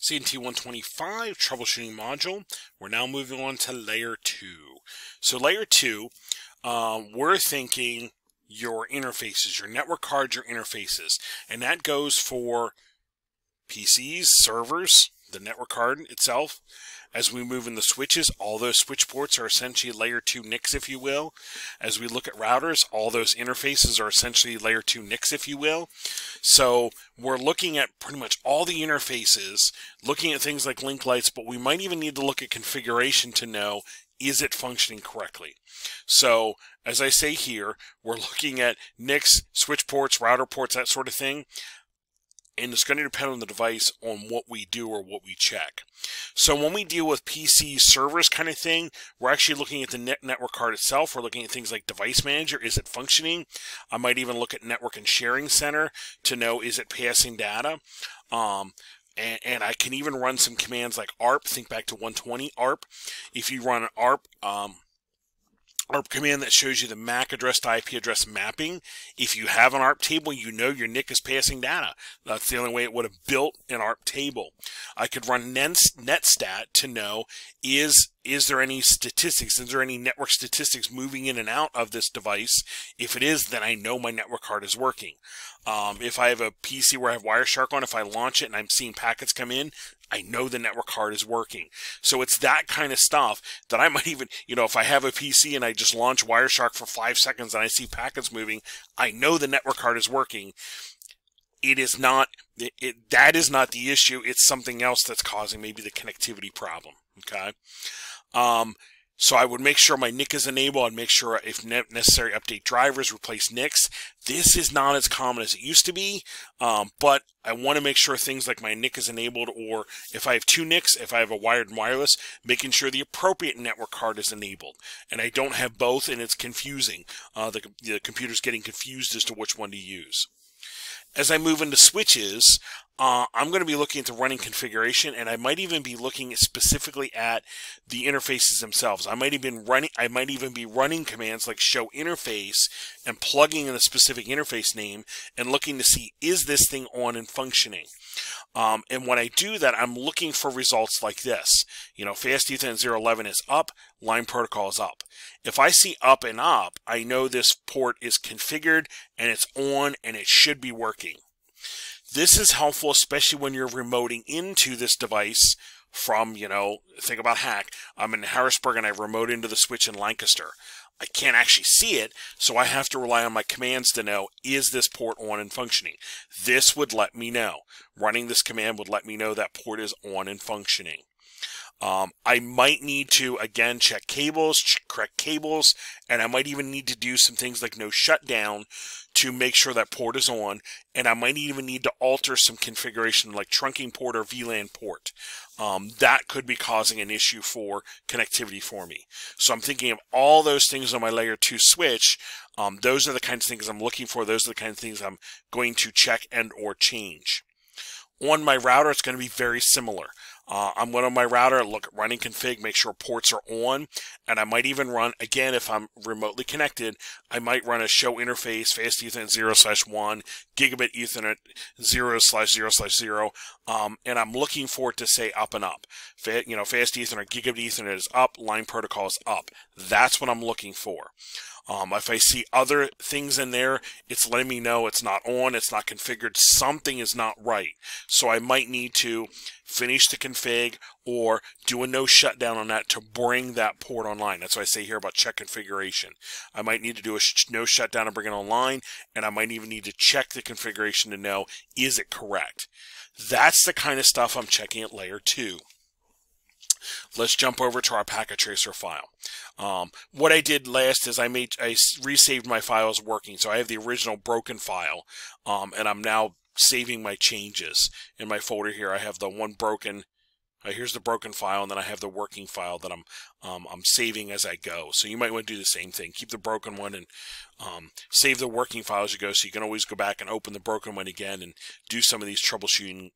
CNT125 troubleshooting module. We're now moving on to layer 2. So layer 2, we're thinking your interfaces, your network cards, your interfaces. And that goes for PCs, servers, the network card itself. As we move in the switches, all those switch ports are essentially layer 2 NICs, if you will. As we look at routers, all those interfaces are essentially layer 2 NICs, if you will. So we're looking at pretty much all the interfaces, looking at things like link lights, but we might even need to look at configuration to know, is it functioning correctly? So as I say here, we're looking at NICs, switch ports, router ports, that sort of thing. And it's going to depend on the device on what we do or what we check. So when we deal with PC servers kind of thing, we're actually looking at the network card itself. We're looking at things like device manager. Is it functioning? I might even look at network and sharing center to know, is it passing data? And I can even run some commands like ARP. Think back to 120 ARP. If you run an ARP command that shows you the MAC address to IP address mapping. If you have an ARP table, you know your NIC is passing data. That's the only way it would have built an ARP table. I could run netstat to know, is there any statistics? Is there any network statistics moving in and out of this device? If it is, then I know my network card is working. If I have a PC where I have Wireshark on, if I launch it and I'm seeing packets come in, I know the network card is working. So it's that kind of stuff that I might even, if I have a PC and I just launch Wireshark for 5 seconds and I see packets moving, I know the network card is working. It is not, that is not the issue. It's something else that's causing maybe the connectivity problem. Okay. So I would make sure my NIC is enabled. I'd make sure, if necessary, update drivers, replace NICs. This is not as common as it used to be, but I want to make sure things like my NIC is enabled, or if I have 2 NICs, if I have a wired and wireless, making sure the appropriate network card is enabled. And I don't have both, and it's confusing. The computer's getting confused as to which one to use. As I move into switches, I'm going to be looking at the running configuration, and I might even be looking specifically at the interfaces themselves. I might even be running commands like show interface and plugging in a specific interface name and looking to see, is this thing on and functioning? And when I do that, I'm looking for results like this. Fast Ethernet 011 is up, line protocol is up. If I see up and up, I know this port is configured and it's on and it should be working. This is helpful, especially when you're remoting into this device from, think about hack. I'm in Harrisburg and I remote into the switch in Lancaster. I can't actually see it, so I have to rely on my commands to know, is this port on and functioning? This would let me know. Running this command would let me know that port is on and functioning. I might need to, again, check cables, correct cables, and I might even need to do some things like no shutdown to make sure that port is on, and I might even need to alter some configuration like trunking port or VLAN port. That could be causing an issue for connectivity for me. So I'm thinking of all those things on my layer 2 switch. Those are the kinds of things I'm looking for. Those are the kinds of things I'm going to check and or change. On my router, it's going to be very similar. I'm going on my router, look at running config, make sure ports are on, and I might even run, again, if I'm remotely connected, I might run a show interface, Fast Ethernet 0/1, Gigabit Ethernet 0/0/0, and I'm looking for it to say up and up. Fast Ethernet, Gigabit Ethernet is up, line protocol is up. That's what I'm looking for. If I see other things in there, it's letting me know it's not on, it's not configured, something is not right. So I might need to finish the config or do a no shutdown on that to bring that port online. That's what I say here about check configuration. I might need to do a no shutdown and bring it online, and I might even need to check the configuration to know, is it correct? That's the kind of stuff I'm checking at layer 2. Let's jump over to our packet tracer file. What I did last is I resaved my files working. So I have the original broken file, and I'm now saving my changes in my folder here. I have the one broken. Here's the broken file, and then I have the working file that I'm saving as I go. So you might want to do the same thing. Keep the broken one and save the working file as you go, so you can always go back and open the broken one again and do some of these troubleshooting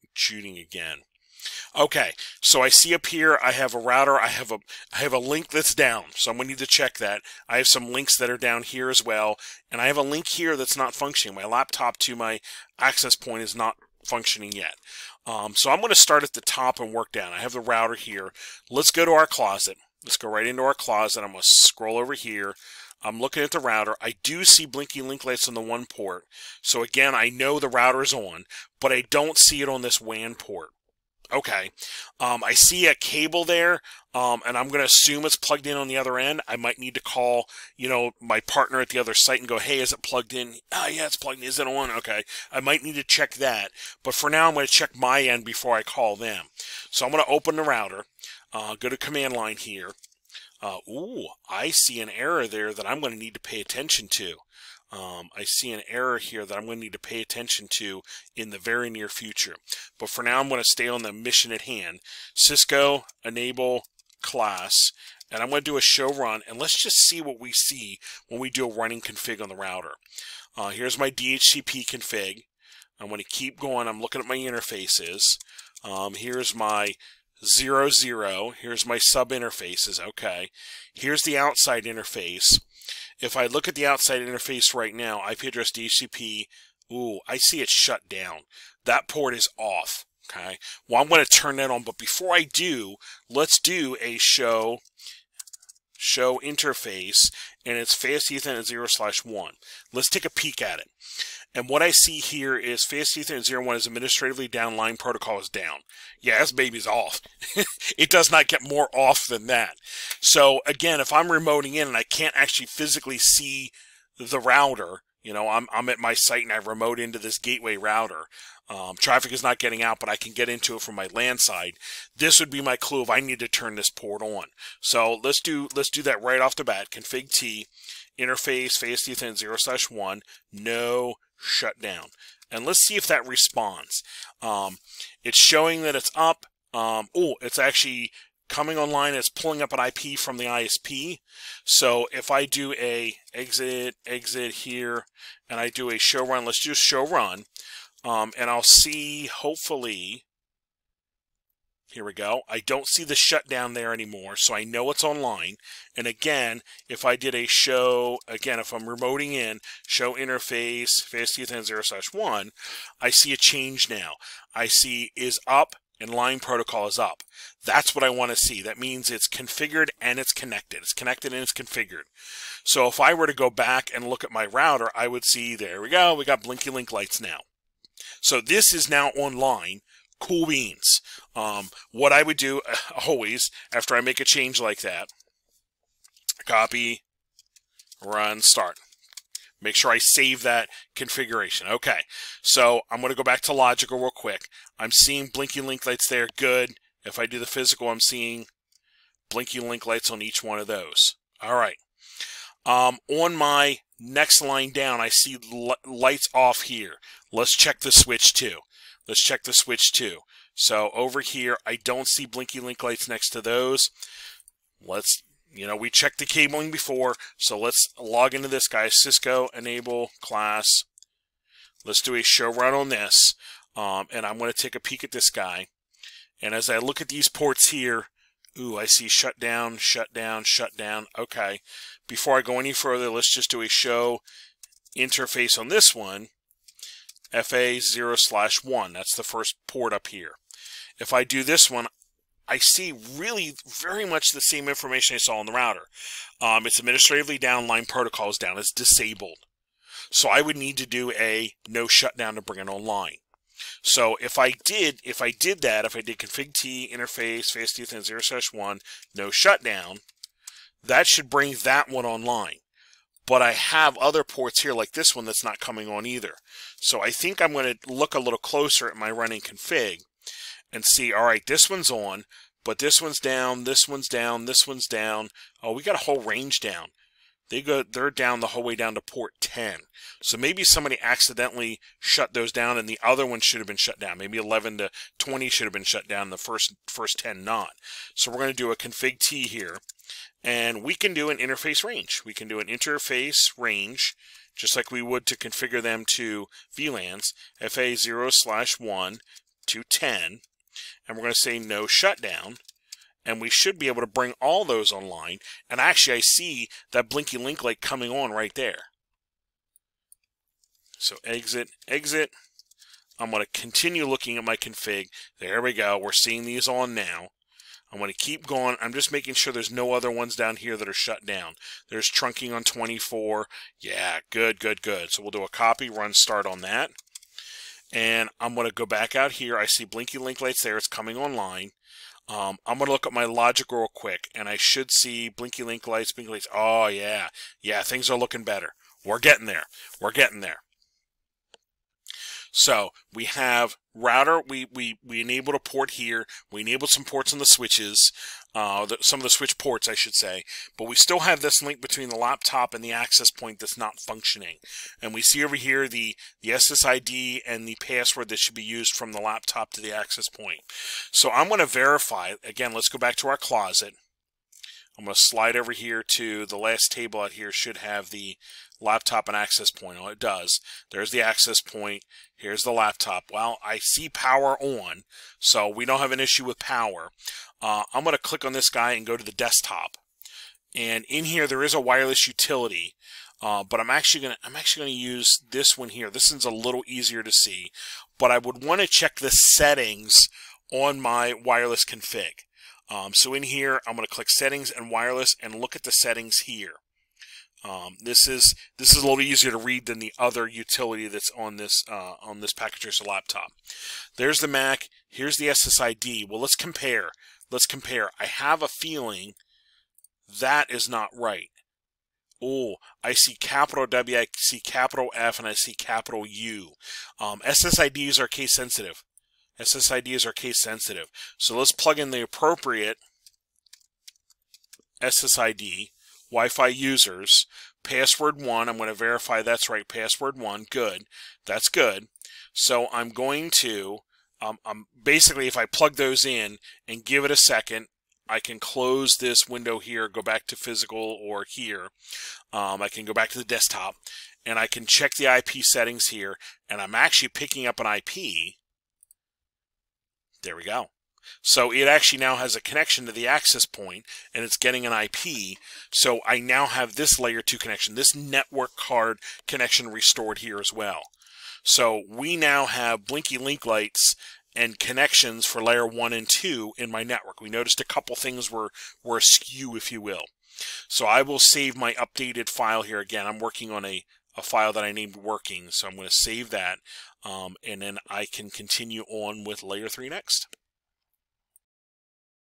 again. Okay, so I see up here I have a router, I have a link that's down, so I'm going to need to check that. I have some links that are down here as well, and I have a link here that's not functioning. My laptop to my access point is not functioning yet. So I'm going to start at the top and work down. I have the router here. Let's go to our closet. Let's go right into our closet. I'm going to scroll over here. I'm looking at the router. I do see blinking link lights on the one port. So again, I know the router is on, but I don't see it on this WAN port. Okay. I see a cable there, and I'm going to assume it's plugged in on the other end. I might need to call, my partner at the other site and go, hey, is it plugged in? Oh, yeah, it's plugged in. Is it on? Okay. I might need to check that. But for now, I'm going to check my end before I call them. So I'm going to open the router, go to command line here. I see an error there that I'm going to need to pay attention to. I see an error here that I'm going to need to pay attention to in the very near future. But for now, I'm going to stay on the mission at hand. Cisco enable class, and I'm going to do a show run, and let's just see what we see when we do a running config on the router. Here's my DHCP config. I'm going to keep going. I'm looking at my interfaces. Here's my 00. Here's my sub interfaces. Okay. Here's the outside interface. If I look at the outside interface right now, IP address DHCP, I see it shut down. That port is off. Okay. Well, I'm going to turn that on, but before I do, let's do a show interface, and it's fast Ethernet 0/1. Let's take a peek at it. And what I see here is fast Ethernet 0.1 is administratively down, line protocol is down. Yeah, this baby's off. It does not get more off than that. So again, if I'm remoting in and I can't actually physically see the router, I'm at my site and I remote into this gateway router. Traffic is not getting out, but I can get into it from my LAN side. This would be my clue if I need to turn this port on. So let's do that right off the bat. Config T, interface, fast Ethernet 0/1, no shutdown. And let's see if that responds. It's showing that it's up. It's actually coming online. It's pulling up an IP from the ISP. So if I do a exit here, and I do a show run, let's do show run, and I'll see, hopefully, here we go. I don't see the shutdown there anymore, so I know it's online. And again, if I did a show, if I'm remoting in, show interface, fast Ethernet 0/1, I see a change now. I see is up and line protocol is up. That's what I want to see. That means it's configured and it's connected. It's connected and it's configured. So if I were to go back and look at my router, I would see, there we go, we got blinky link lights now. So this is now online. Cool beans. What I would do always after I make a change like that, copy, run, start. Make sure I save that configuration. Okay, so I'm going to go back to logical real quick. I'm seeing blinking link lights there. Good. If I do the physical, I'm seeing blinking link lights on each one of those. All right. On my next line down, I see lights off here. Let's check the switch too. Let's check the switch too. So over here, I don't see blinky link lights next to those. Let's, we checked the cabling before, so let's log into this guy, Cisco enable class. Let's do a show run on this, and I'm going to take a peek at this guy. And as I look at these ports here, I see shut down, shut down, shut down. Okay, before I go any further, let's just do a show interface on this one. FA 0/1, that's the first port up here. If I do this one, I see really very much the same information I saw on the router. It's administratively down, line protocol is down, it's disabled. So I would need to do a no shutdown to bring it online. So if I did that, if I did config T, interface, fast Ethernet 0/1, no shutdown, that should bring that one online. But I have other ports here like this one that's not coming on either. So I think I'm going to look a little closer at my running config and see, all right, this one's on, but this one's down, this one's down, this one's down. Oh, we got a whole range down. They're down the whole way down to port 10. So maybe somebody accidentally shut those down and the other one should have been shut down. Maybe 11 to 20 should have been shut down, the first 10 not. So we're going to do a config T here. And we can do an interface range. We can do an interface range, just like we would to configure them to VLANs, FA 0/1 to 10. And we're going to say no shutdown. And we should be able to bring all those online. And actually, I see that blinky link light coming on right there. So exit, exit. I'm going to continue looking at my config. There we go. We're seeing these on now. I'm going to keep going. I'm just making sure there's no other ones down here that are shut down. There's trunking on 24. Yeah, good, good, good. So we'll do a copy, run start on that. And I'm going to go back out here. I see blinky link lights there. It's coming online. I'm going to look at my logic real quick, and I should see blinky link lights, blinky lights. Oh, yeah. Yeah, things are looking better. We're getting there. We're getting there. So we have router, we enabled a port here, we enabled some ports on the switches, some of the switch ports I should say, but we still have this link between the laptop and the access point that's not functioning. And we see over here the SSID and the password that should be used from the laptop to the access point. So I'm going to verify, again, let's go back to our closet. I'm going to slide over here to the last table out here, should have the laptop and access point. Oh, it does. There's the access point. Here's the laptop. Well, I see power on, so we don't have an issue with power. I'm going to click on this guy and go to the desktop. And in here, there is a wireless utility, but I'm actually going to use this one here. This one's a little easier to see, but I would want to check the settings on my wireless config. So in here, I'm going to click settings and wireless and look at the settings here. This is a little easier to read than the other utility that's on this packet tracer laptop. There's the Mac. Here's the SSID. Well, let's compare. Let's compare. I have a feeling that is not right. Oh, I see capital W, I see capital F, and I see capital U. SSIDs are case sensitive. SSIDs are case sensitive. So let's plug in the appropriate SSID, Wi-Fi users, password 1. I'm going to verify that's right, password 1. Good. That's good. So I'm going to, basically if I plug those in and give it a second, I can close this window here, go back to physical or here. I can go back to the desktop and I can check the IP settings here, and I'm actually picking up an IP. There we go. So it actually now has a connection to the access point, and it's getting an IP. So I now have this layer 2 connection, this network card connection restored here as well. So we now have blinky link lights and connections for layer 1 and 2 in my network. We noticed a couple things were askew, if you will. So I will save my updated file here. Again, I'm working on a file that I named working, so I'm going to save that, and then I can continue on with layer 3 next.